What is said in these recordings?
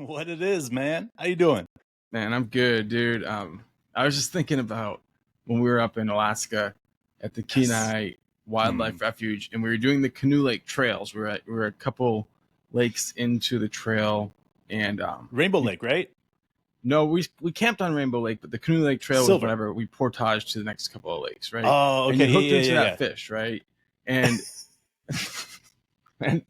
What it is, man. How you doing? Man, I'm good, dude. I was just thinking about when we were up in Alaska at the Kenai Wildlife Refuge, and we were doing the Canoe Lake trails. We were a couple lakes into the trail, and Rainbow Lake, right? no, we camped on Rainbow Lake, but the Canoe Lake trail Silver. was whenever we portaged to the next couple of lakes, right? Oh, And okay. you hooked Yeah, into yeah, that fish, right? And It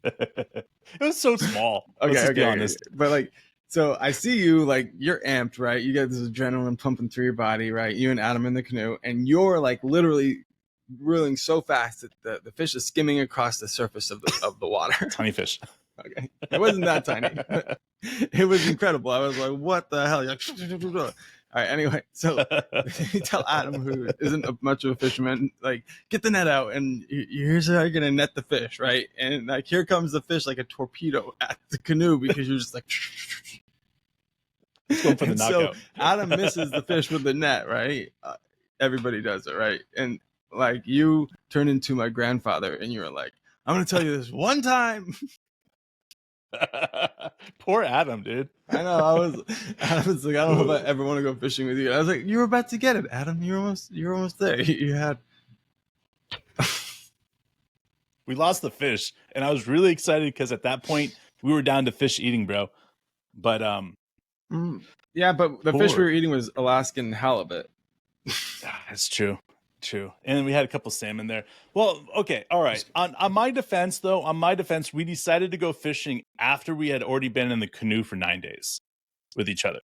was so small. Let's just be honest. But like, so I see you, like, you're amped, right? You got this adrenaline pumping through your body, right? You and Adam in the canoe, and you're like literally reeling so fast that the fish is skimming across the surface of the water. Tiny fish. Okay, it wasn't that tiny. But it was incredible. I was like, what the hell? You're like, all right, anyway, so you tell Adam, who isn't much of a fisherman, like, get the net out, and here's how you're gonna net the fish, right? And like, here comes the fish like a torpedo at the canoe, because you're just like, Let's go for the knockout. So Adam misses the fish with the net, right? Everybody does it, right? And like, you turn into my grandfather, and you're like, I'm gonna tell you this one time. Poor Adam, dude. I know. I was like, I don't know if I ever want to go fishing with you. I was like, you were about to get it, Adam. You're almost there. You had. We lost the fish, and I was really excited because at that point we were down to fish eating, bro. But yeah, but the fish we were eating was Alaskan halibut. That's true. True. And we had a couple salmon there. Well, okay. All right. On my defense, we decided to go fishing after we had already been in the canoe for 9 days with each other.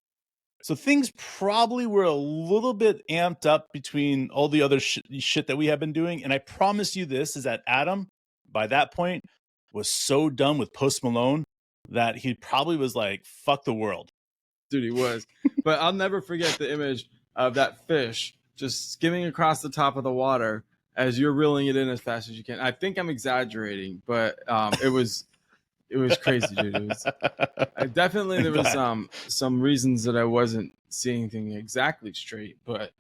So things probably were a little bit amped up between all the other shit that we have been doing. And I promise you this is that Adam, by that point, was so done with Post Malone that he probably was like, fuck the world. Dude, he was. But I'll never forget the image of that fish just skimming across the top of the water as you're reeling it in as fast as you can. I think I'm exaggerating, but it was crazy, dude. It was, there was some reasons that I wasn't seeing things exactly straight, but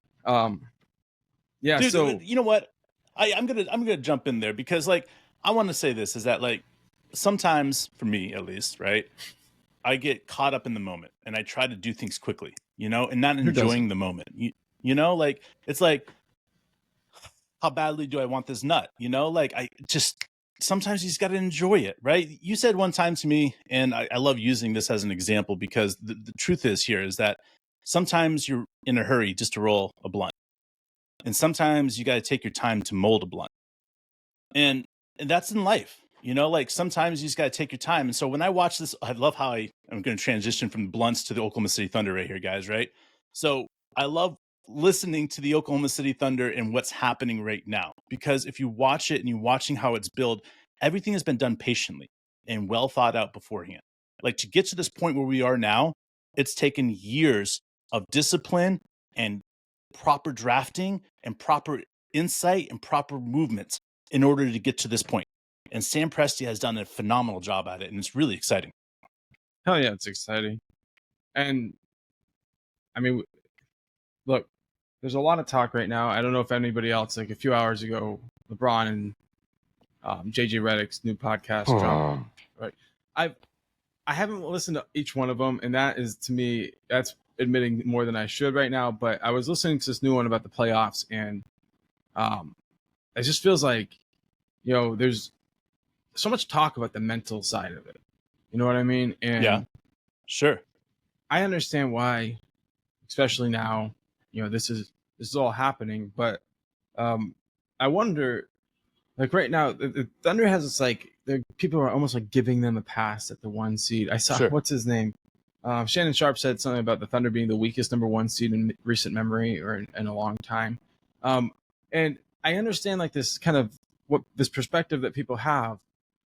yeah. Dude, so you know what? I'm gonna jump in there because, like, I want to say this is that, like, sometimes for me at least, right, I get caught up in the moment and I try to do things quickly, and not enjoying the moment. Like, it's like, how badly do I want this nut? Like, I just, sometimes you just got to enjoy it, right? You said one time to me, and I love using this as an example because the truth is that sometimes you're in a hurry just to roll a blunt. And sometimes you got to take your time to mold a blunt. And that's in life, like, sometimes you just got to take your time. And so when I watch this, I love how I'm going to transition from blunts to the Oklahoma City Thunder right here, guys, right? So I love listening to the Oklahoma City Thunder and what's happening right now, because if you watch it and you're watching how it's built, everything has been done patiently and well thought out beforehand. Like, to get to this point where we are now, it's taken years of discipline and proper drafting and proper insight and proper movements in order to get to this point. And Sam Presti has done a phenomenal job at it, and it's really exciting. Hell yeah, it's exciting. And I mean, look, there's a lot of talk right now. I don't know if anybody else, like a few hours ago, LeBron and JJ Redick's new podcast dropped. Right. I haven't listened to each one of them, and that is, to me, that's admitting more than I should right now. But I was listening to this new one about the playoffs, and it just feels like, there's so much talk about the mental side of it. You know what I mean? And yeah, sure. I understand why, especially now, this is all happening. But I wonder, like, right now, the Thunder has this, like, people are almost like giving them a pass at the 1 seed. I saw, what's his name? Shannon Sharp said something about the Thunder being the weakest number 1 seed in recent memory, or in a long time. And I understand, like, this kind of this perspective that people have,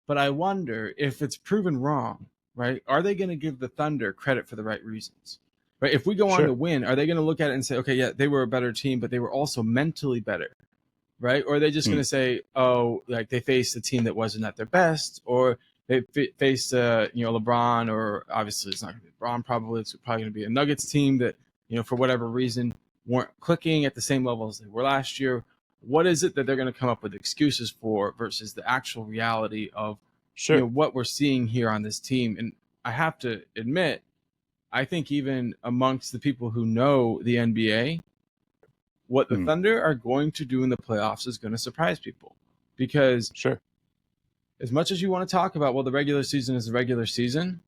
but I wonder if it's proven wrong, right? Are they going to give the Thunder credit for the right reasons? Right? If we go on to win, are they going to look at it and say, okay, yeah, they were a better team, but they were also mentally better, right? Or are they just going to say, oh, like, they faced a team that wasn't at their best, or they faced, LeBron, or obviously it's not going to be LeBron, probably. It's probably going to be a Nuggets team that, for whatever reason, weren't clicking at the same level as they were last year. What is it that they're going to come up with excuses for versus the actual reality of what we're seeing here on this team? And I have to admit, I think even amongst the people who know the NBA, what the Thunder are going to do in the playoffs is going to surprise people. Because Sure. as much as you want to talk about, well, the regular season is the regular season,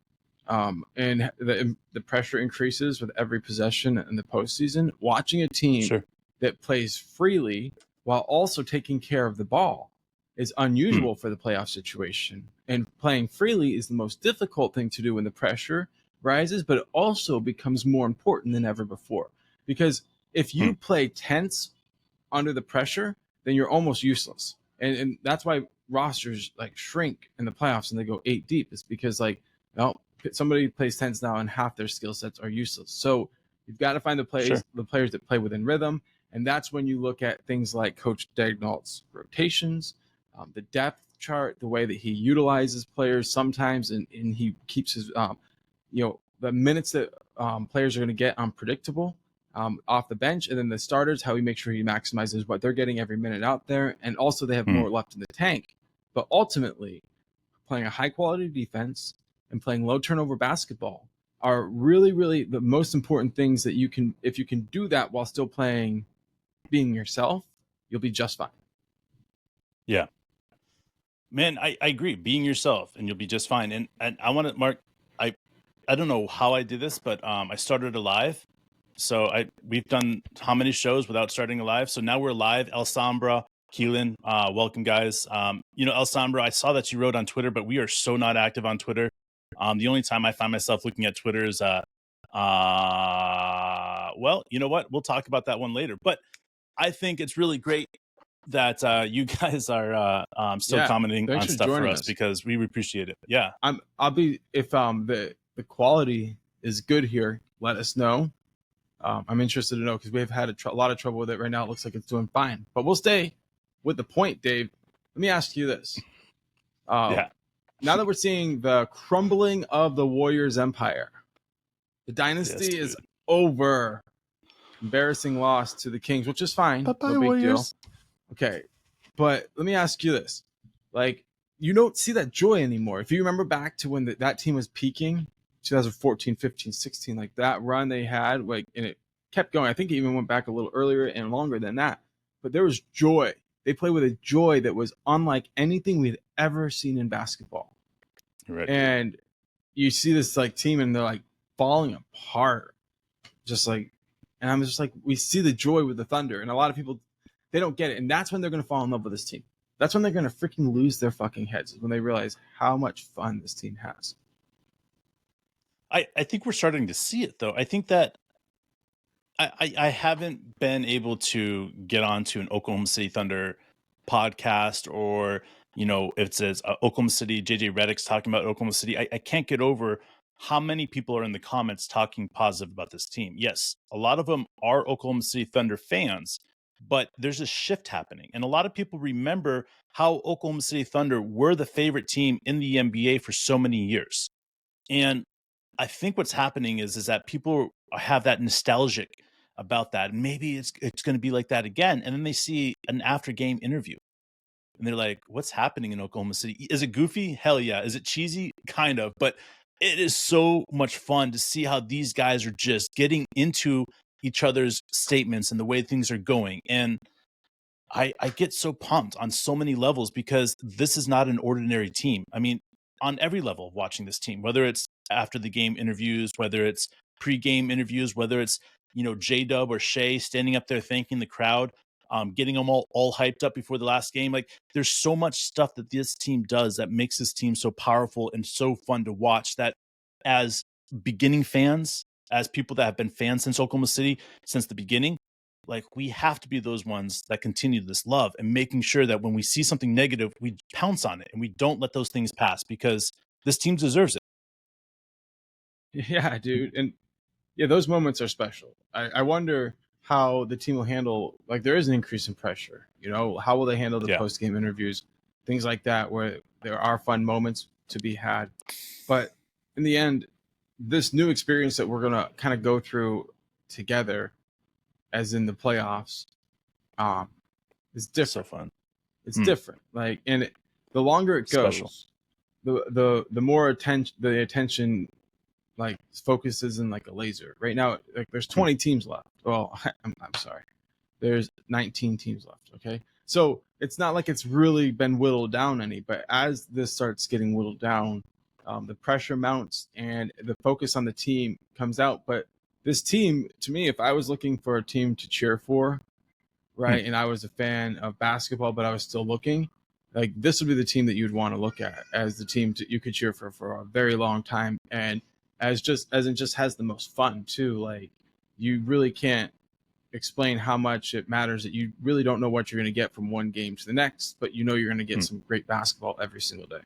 and the pressure increases with every possession in the postseason, watching a team Sure. that plays freely while also taking care of the ball is unusual for the playoff situation. And playing freely is the most difficult thing to do when the pressure rises, but it also becomes more important than ever before. Because if you play tense under the pressure, then you're almost useless. And that's why rosters like shrink in the playoffs and they go 8 deep. It's because like, well, somebody plays tense now and half their skill sets are useless. So you've got to find the players that play within rhythm. And that's when you look at things like Coach Dagnall's rotations, the depth chart, the way that he utilizes players sometimes, and he keeps his, the minutes that players are going to get unpredictable off the bench, and then the starters, how he makes sure he maximizes what they're getting every minute out there. And also they have more left in the tank. But ultimately, playing a high-quality defense and playing low-turnover basketball are really, really the most important things that you can, if you can do that while still being yourself, you'll be just fine. Yeah. Man, I agree. Being yourself and you'll be just fine. And I want to, Mark, I don't know how I did this, but I started a live. So we've done how many shows without starting a live? So now we're live. El Sambra, Keelan, welcome guys. El Sambra, I saw that you wrote on Twitter, but we are so not active on Twitter. The only time I find myself looking at Twitter is, well, you know what? We'll talk about that one later. But I think it's really great that you guys are still commenting on stuff for us because we appreciate it. Yeah. I'll be, if the quality is good here, let us know. I'm interested to know because we've had a lot of trouble with it right now. It looks like it's doing fine, but we'll stay with the point, Dave. Let me ask you this. Now that we're seeing the crumbling of the Warriors empire, the dynasty is over. Embarrassing loss to the Kings, which is fine. Bye-bye, no big Warriors. deal. Okay. But let me ask you this. Like, you don't see that joy anymore. If you remember back to when that team was peaking, 2014, 15, 16, like that run they had, like, and it kept going. I think it even went back a little earlier and longer than that. But there was joy. They played with a joy that was unlike anything we'd ever seen in basketball. Right. And you see this like team and they're like falling apart. Just like, and I'm just like, we see the joy with the Thunder. And a lot of people, they don't get it. And that's when they're going to fall in love with this team. That's when they're going to freaking lose their fucking heads, when they realize how much fun this team has. I think we're starting to see it, though. I think that I haven't been able to get onto an Oklahoma City Thunder podcast or, if it says Oklahoma City, JJ Redick's talking about Oklahoma City. I can't get over how many people are in the comments talking positive about this team. Yes, a lot of them are Oklahoma City Thunder fans, but there's a shift happening. And a lot of people remember how Oklahoma City Thunder were the favorite team in the NBA for so many years. And I think what's happening is that people have that nostalgic about that. Maybe it's going to be like that again. And then they see an after game interview and they're like, what's happening in Oklahoma City? Is it goofy? Hell yeah. Is it cheesy? Kind of. But it is so much fun to see how these guys are just getting into each other's statements and the way things are going. And I get so pumped on so many levels because this is not an ordinary team. I mean, on every level of watching this team, whether it's after the game interviews, whether it's pre-game interviews, whether it's, J-Dub or Shea standing up there thanking the crowd, getting them all hyped up before the last game. Like, there's so much stuff that this team does that makes this team so powerful and so fun to watch, that as beginning fans, as people that have been fans since Oklahoma City, since the beginning, like, we have to be those ones that continue this love and making sure that when we see something negative, we pounce on it and we don't let those things pass because this team deserves it. Yeah, dude. And yeah, those moments are special. I wonder how the team will handle, like, there is an increase in pressure. How will they handle the post-game interviews, things like that, where there are fun moments to be had. But in the end, this new experience that we're going to kind of go through together, as in the playoffs, is different. So fun. It's different. Like, and the longer it goes, the more attention like focus isn't like a laser right now. Like there's 20 teams left. Well, I'm sorry, there's 19 teams left. Okay, so it's not like it's really been whittled down any. But as this starts getting whittled down, the pressure mounts and the focus on the team comes out. But this team, to me, if I was looking for a team to cheer for, right, and I was a fan of basketball, but I was still looking, like this would be the team that you'd want to look at as the team you could cheer for a very long time, and as it just has the most fun too. Like you really can't explain how much it matters that you really don't know what you're going to get from one game to the next, but you know you're going to get some great basketball every single day.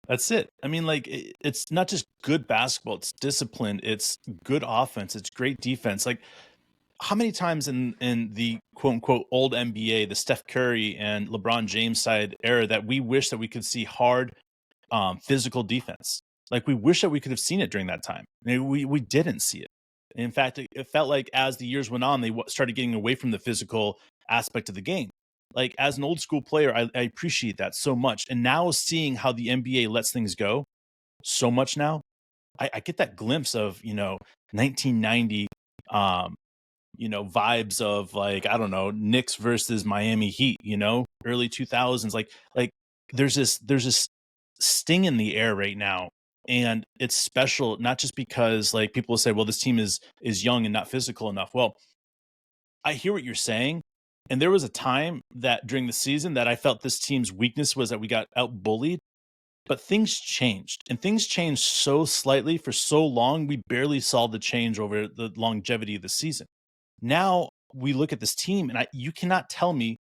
That's it. I mean, like it's not just good basketball, it's discipline, it's good offense, it's great defense. Like how many times in the quote unquote old NBA, the Steph Curry and LeBron James side era, that we wish that we could see hard physical defense. Like we wish that we could have seen it during that time. We didn't see it. In fact, it felt like as the years went on, they started getting away from the physical aspect of the game. Like as an old school player, I appreciate that so much. And now seeing how the NBA lets things go so much now, I get that glimpse of 1990, vibes of like I don't know Knicks versus Miami Heat, early 2000s. Like there's this sting in the air right now, and it's special not just because like people will say, well, this team is young and not physical enough. Well, I hear what you're saying. And there was a time that during the season that I felt this team's weakness was that we got out bullied, but things changed, and things changed so slightly for so long. We barely saw the change over the longevity of the season. Now we look at this team, and you cannot tell me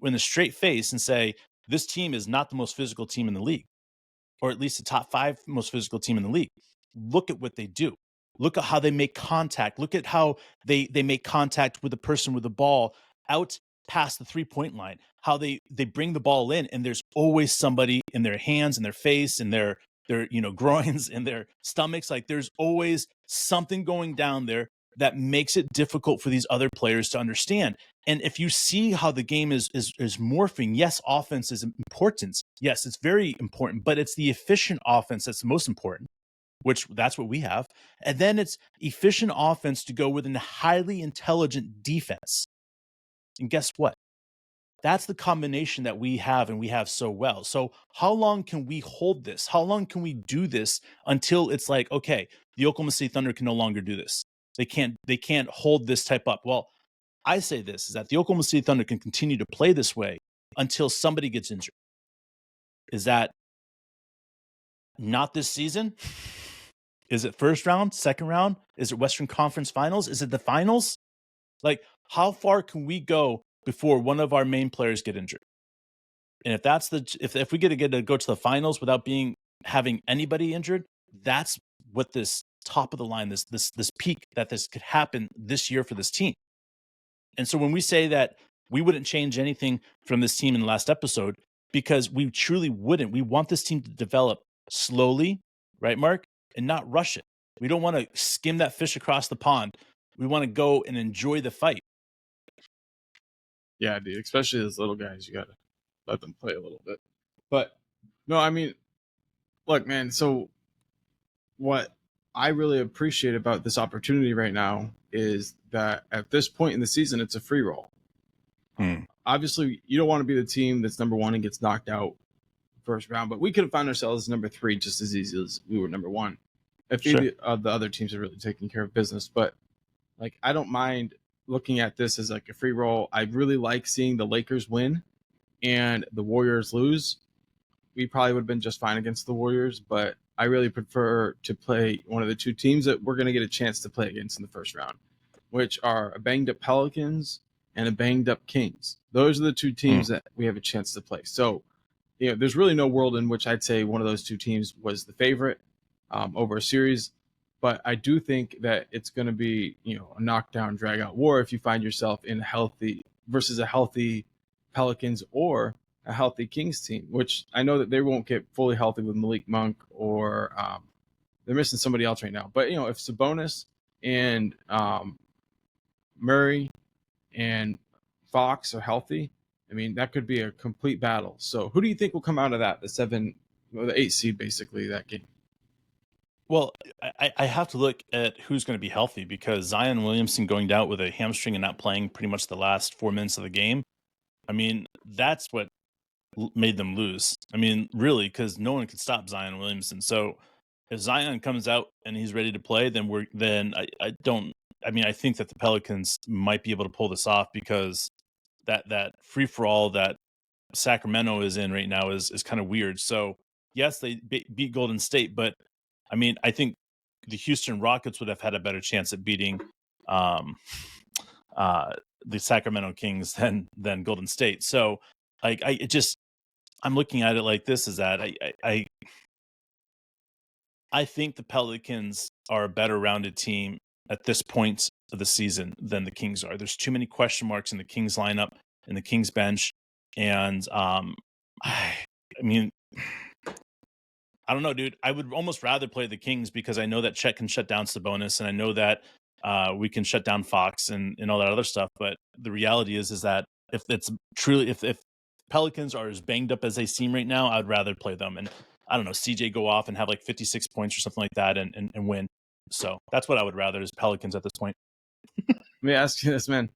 in a straight face and say this team is not the most physical team in the league, or at least the top 5 most physical team in the league. Look at what they do. Look at how they make contact. Look at how they make contact with the person with the ball out past the 3-point line. How they bring the ball in, and there's always somebody in their hands and their face and their groins and their stomachs. Like there's always something going down there that makes it difficult for these other players to understand. And if you see how the game is morphing, yes, offense is important. Yes, it's very important, but it's the efficient offense that's the most important, which that's what we have. And then it's efficient offense to go with a highly intelligent defense. And guess what? That's the combination that we have, and we have so well. So how long can we hold this? How long can we do this until it's like, okay, the Oklahoma City Thunder can no longer do this. They can't hold this type up. Well, I say this is that the Oklahoma City Thunder can continue to play this way until somebody gets injured. Is that not this season? Is it first round, second round? Is it Western Conference Finals? Is it the finals? Like, how far can we go before one of our main players get injured? And if we get to go to the finals without having anybody injured, that's what this top of the line, this peak that this could happen this year for this team. And so when we say that we wouldn't change anything from this team in the last episode, because we truly wouldn't. We want this team to develop slowly, right, Mark, and not rush it. We don't want to skim that fish across the pond. We want to go and enjoy the fight. Yeah, dude, especially as little guys, you got to let them play a little bit. But no, I mean, look, man, so what I really appreciate about this opportunity right now is that at this point in the season, it's a free roll. Obviously, you don't want to be the team that's number 1 and gets knocked out first round, but we could have found ourselves number 3 just as easy as we were number 1 if Sure. the other teams are really taking care of business. But like, I don't mind looking at this as like a free roll. I really like seeing the Lakers win and the Warriors lose. We probably would have been just fine against the Warriors, but I really prefer to play one of the 2 teams that we're going to get a chance to play against in the first round, which are a banged up Pelicans and a banged up Kings. Those are the 2 teams that we have a chance to play. So, there's really no world in which I'd say one of those 2 teams was the favorite over a series. But I do think that it's going to be, a knockdown, drag out war if you find yourself in a healthy Pelicans or a healthy Kings team, which I know that they won't get fully healthy with Malik Monk or they're missing somebody else right now. But, if Sabonis and Murray and Fox are healthy, I mean, that could be a complete battle. So who do you think will come out of that? The 8 seed, basically, that game. Well, I have to look at who's going to be healthy because Zion Williamson going down with a hamstring and not playing pretty much the last 4 minutes of the game. I mean, that's what made them lose. I mean, really, because no one could stop Zion Williamson. So if Zion comes out and he's ready to play, then I don't. I mean, I think that the Pelicans might be able to pull this off because that free for all that Sacramento is in right now is kind of weird. So yes, they beat Golden State, but I mean, I think the Houston Rockets would have had a better chance at beating um, the Sacramento Kings than Golden State. So like I'm looking at it like this: is that I think the Pelicans are a better rounded team at this point of the season than the Kings are. There's too many question marks in the Kings lineup and the Kings bench, and I mean, I don't know, dude. I would almost rather play the Kings because I know that Chet can shut down Sabonis, and I know that we can shut down Fox and all that other stuff. But the reality is that if it's truly if Pelicans are as banged up as they seem right now, I'd rather play them. And I don't know, CJ go off and have like 56 points or something like that and win. So that's what I would rather is Pelicans at this point. Let me ask you this, man.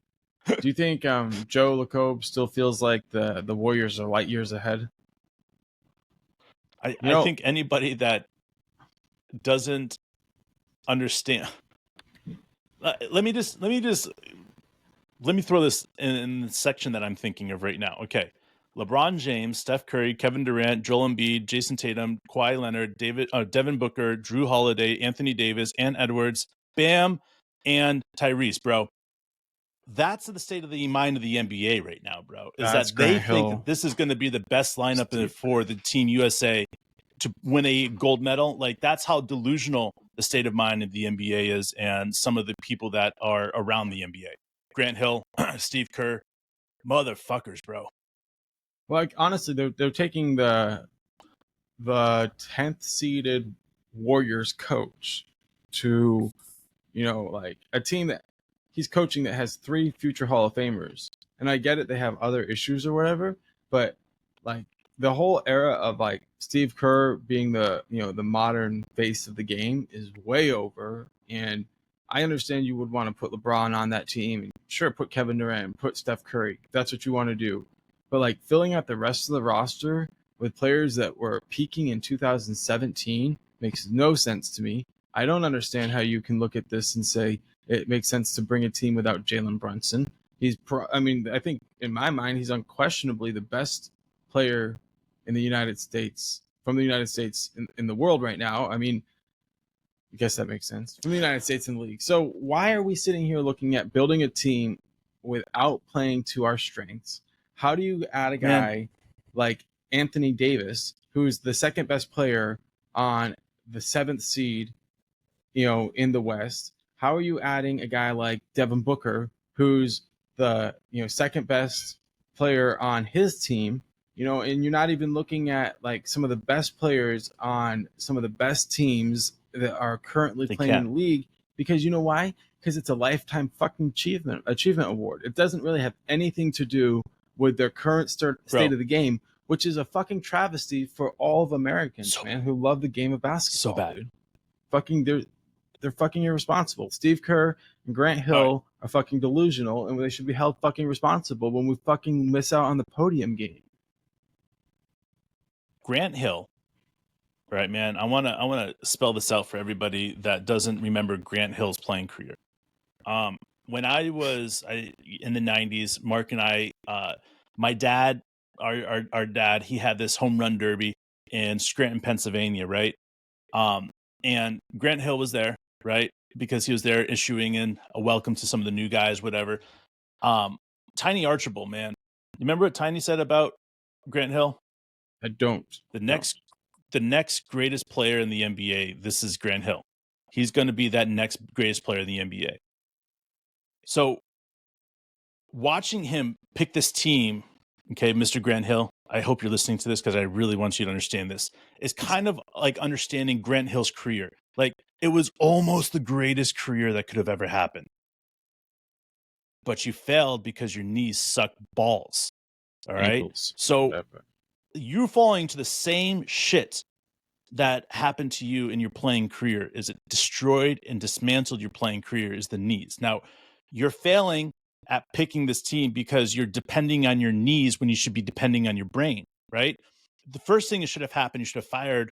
Do you think Joe Lacob still feels like the Warriors are light years ahead? I think anybody that doesn't understand. Let me throw this in the section that I'm thinking of right now. Okay. LeBron James, Steph Curry, Kevin Durant, Joel Embiid, Jason Tatum, Kawhi Leonard, Devin Booker, Drew Holiday, Anthony Davis, and Edwards, Bam, and Tyrese, bro. That's the state of the mind of the NBA right now, bro. Is That's that they Grant think Hill. that this is going to be the best lineup for the Team USA to win a gold medal. Like that's how delusional the state of mind of the NBA is, and some of the people that are around the NBA. Grant Hill, Steve Kerr, motherfuckers, bro. Like honestly, they're taking the 10th seeded Warriors coach to, like a team that he's coaching that has 3 future Hall of Famers. And I get it, they have other issues or whatever, but like the whole era of like Steve Kerr being the modern face of the game is way over. And I understand you would want to put LeBron on that team and sure put Kevin Durant, put Steph Curry. If that's what you want to do. But like filling out the rest of the roster with players that were peaking in 2017 makes no sense to me. I don't understand how you can look at this and say it makes sense to bring a team without Jalen Brunson. I think in my mind, he's unquestionably the best player in the United States, from the United States in the world right now. I mean, I guess that makes sense. From the United States in the league. So why are we sitting here looking at building a team without playing to our strengths? How do you add a guy like Anthony Davis, who's the second best player on the 7th seed, in the West? How are you adding a guy like Devin Booker, who's the second best player on his team? And you're not even looking at like some of the best players on some of the best teams that are currently playing in the league, because you know why? Because it's a lifetime fucking achievement award. It doesn't really have anything to do with their current state of the game, which is a fucking travesty for all of Americans, man, who love the game of basketball. So bad. Dude. Fucking they're fucking irresponsible. Steve Kerr and Grant Hill are fucking delusional, and they should be held fucking responsible when we fucking miss out on the podium game. Grant Hill, right, man? I wanna spell this out for everybody that doesn't remember Grant Hill's playing career. When I was in the 90s, Mark and I, my dad, our dad, he had this home run derby in Scranton, Pennsylvania, right? And Grant Hill was there, right? Because he was there issuing in a welcome to some of the new guys, whatever. Tiny Archibald, man. You remember what Tiny said about Grant Hill? I don't. The next greatest player in the NBA, this is Grant Hill. He's going to be that next greatest player in the NBA. So watching him pick this team, okay, Mr. Grant Hill, I hope you're listening to this because I really want you to understand this. It's kind of like understanding Grant Hill's career. Like it was almost the greatest career that could have ever happened. But you failed because your knees suck balls. All right. Ankles, so whatever. You're falling to the same shit that happened to you in your playing career? Is it destroyed and dismantled your playing career? Is the knees. Now, you're failing at picking this team because you're depending on your knees when you should be depending on your brain, right? The first thing that should have happened, you should have fired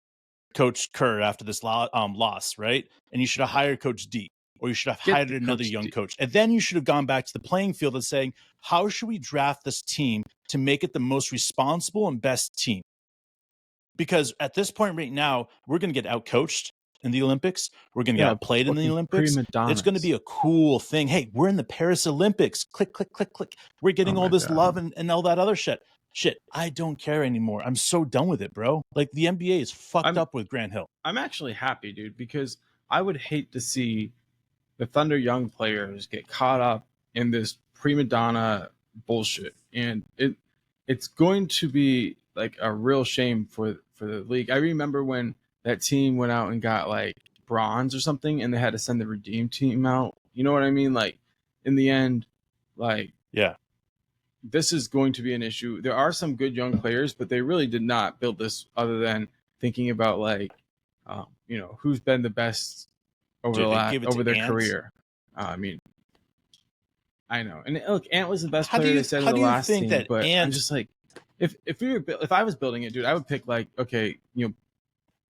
Coach Kerr after this loss, right? And you should have hired Coach D, or you should have Get hired the another Coach young D. coach. And then you should have gone back to the playing field and saying, how should we draft this team to make it the most responsible and best team? Because at this point right now, we're going to get outcoached in the Olympics. We're going to get outplayed in the Olympics. It's going to be a cool thing. Hey, we're in the Paris Olympics. Click, click, click, click. We're getting all this love and all that other shit. Shit, I don't care anymore. I'm so done with it, bro. Like, the NBA is fucked up with Grant Hill. I'm actually happy, dude, because I would hate to see the Thunder young players get caught up in this prima donna bullshit. And it's going to be like a real shame for the league. I remember when that team went out and got like bronze or something, and they had to send the redeem team out. You know what I mean? Like, in the end, like, yeah, this is going to be an issue. There are some good young players, but they really did not build this other than thinking about like, who's been the best over their career. I mean, I know, and look, Ant was the best player they said in the last team, but I'm just like, if I was building it, dude, I would pick like, okay,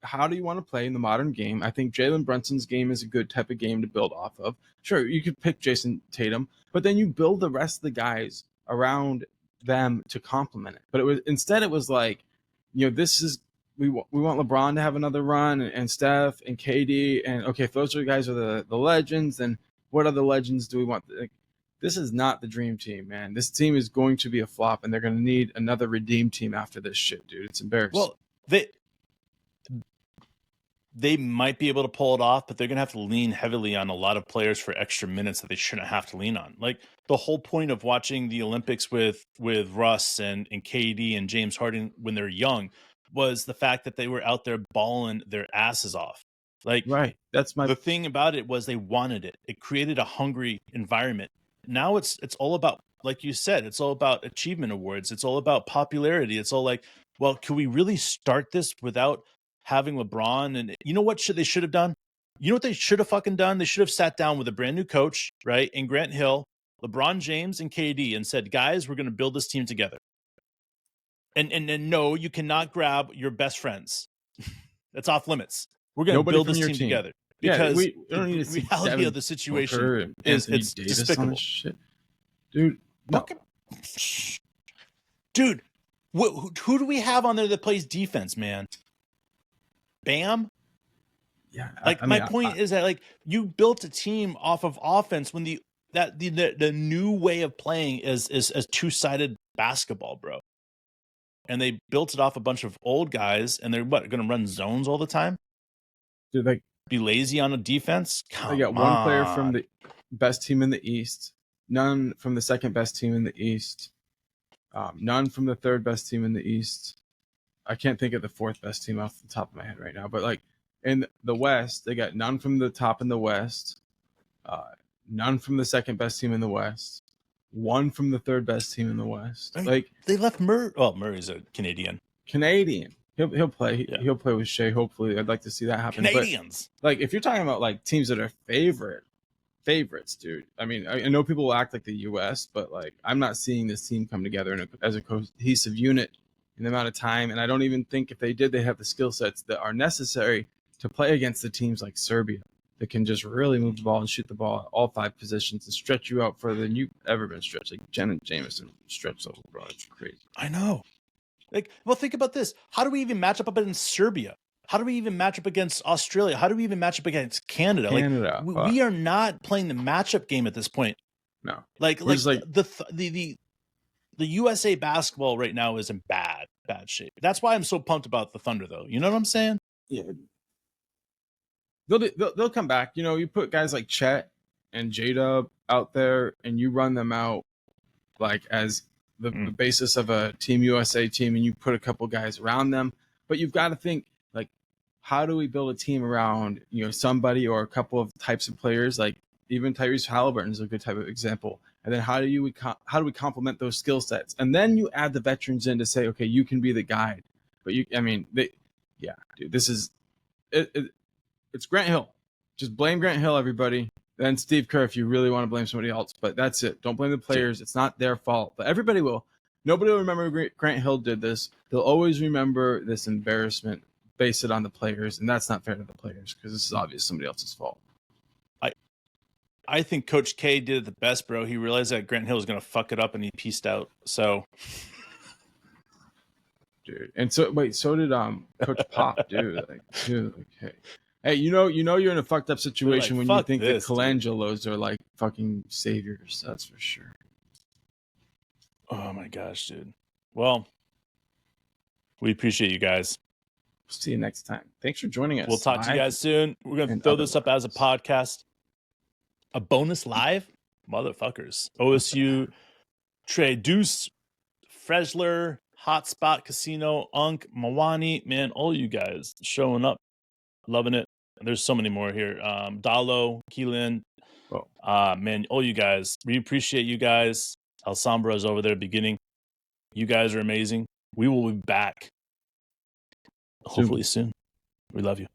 how do you want to play in the modern game? I think Jalen Brunson's game is a good type of game to build off of. Sure, you could pick Jason Tatum, but then you build the rest of the guys around them to complement it. But it was like, this is we want LeBron to have another run, and Steph and KD, and okay, if those guys are the legends, then what other legends do we want? Like, this is not the dream team, man. This team is going to be a flop, and they're going to need another redeem team after this shit, dude. It's embarrassing. Well, they might be able to pull it off, but they're going to have to lean heavily on a lot of players for extra minutes that they shouldn't have to lean on. Like, the whole point of watching the Olympics with Russ and KD and James Harden when they're young was the fact that they were out there balling their asses off. Like, right. The thing about it was they wanted it. It created a hungry environment. Now it's all about, like you said, it's all about achievement awards. It's all about popularity. It's all like, well, can we really start this without having LeBron? And you know what they should have done? You know what they should have fucking done? They should have sat down with a brand new coach, right? And Grant Hill, LeBron James, and KD, and said, guys, we're going to build this team together. And no, you cannot grab your best friends. That's off limits. We're going to build this team together. Because we don't need to the reality of the situation is it's despicable. Shit. Dude, no. Dude, who do we have on there that plays defense, man? Bam? Yeah. My point is that, like, you built a team off of offense when the new way of playing is two-sided basketball, bro. And they built it off a bunch of old guys, and they're going to run zones all the time? Dude, like, be lazy on a defense? They got one player from the best team in the East, none from the second best team in the East, none from the third best team in the East. I can't think of the fourth best team off the top of my head right now, but like in the West, they got none from the top in the West, none from the second best team in the West, one from the third best team in the West. Like, they left Murray. Oh, Murray's a Canadian. He'll play. Yeah. He'll play with Shea. Hopefully, I'd like to see that happen. Canadians. But, like, if you're talking about like teams that are favorites, dude. I mean, I know people will act like the U.S., but like, I'm not seeing this team come together as a cohesive unit in the amount of time. And I don't even think if they did, they have the skill sets that are necessary to play against the teams like Serbia that can just really move the ball and shoot the ball at all five positions and stretch you out further than you've ever been stretched. Like Jen and Jameson stretch those, bro. It's crazy. I know. Like, well, think about this. How do we even match up against Serbia? How do we even match up against Australia? How do we even match up against Canada? We are not playing the matchup game at this point. No. The USA basketball right now is in bad shape. That's why I'm so pumped about the Thunder, though. You know what I'm saying? Yeah. They'll come back. You know, you put guys like Chet and J-Dub out there, and you run them out like as the basis of a Team USA team, and you put a couple guys around them. But you've got to think, like, how do we build a team around, somebody or a couple of types of players? Like, even Tyrese Halliburton is a good type of example. And then how do we complement those skill sets? And then you add the veterans in to say, okay, you can be the guide. But dude, this is it's Grant Hill. Just blame Grant Hill, everybody. Then Steve Kerr if you really want to blame somebody else. But that's it. Don't blame the players. It's not their fault. But everybody will. Nobody will remember Grant Hill did this. They'll always remember this embarrassment, base it on the players, and that's not fair to the players because this is obviously somebody else's fault. I think Coach K did it the best, bro. He realized that Grant Hill was going to fuck it up, and he pieced out. So, dude, and so did Coach Pop, dude. Hey, you know, you're in a fucked up situation when you think that Colangelos are like fucking saviors. That's for sure. Oh my gosh, dude. Well, we appreciate you guys. See you next time. Thanks for joining us. We'll talk to you guys soon. We're going to throw this up as a podcast. A bonus live? Motherfuckers. OSU, Trey Deuce, Fresler, Hotspot Casino, Unk, Mawani. Man, all you guys showing up. Loving it. There's so many more here. Dalo, Keelan. Man, all you guys. We appreciate you guys. Alsambra is over there beginning. You guys are amazing. We will be back hopefully soon. We love you.